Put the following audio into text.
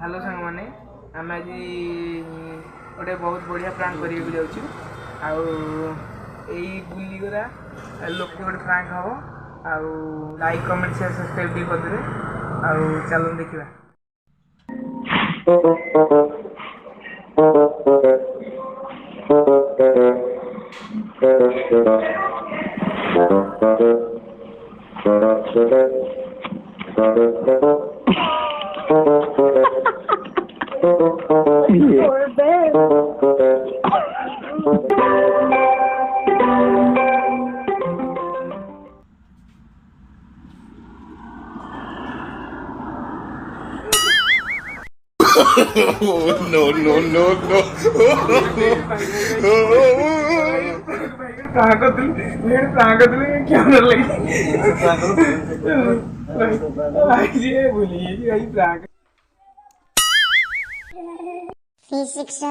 Hello सांग मैंने आम आज गोटे बहुत बढ़िया प्लां करके जाऊँ आउ बुलीगरा लोक गोटे प्रांक हम आउ लाइक कमेंट शेयर सब्सक्राइब भी करदे आउ चलो देखा Poor bear. Oh, no, no, no, no. प्रांक क्या लगी प्रांक Physics.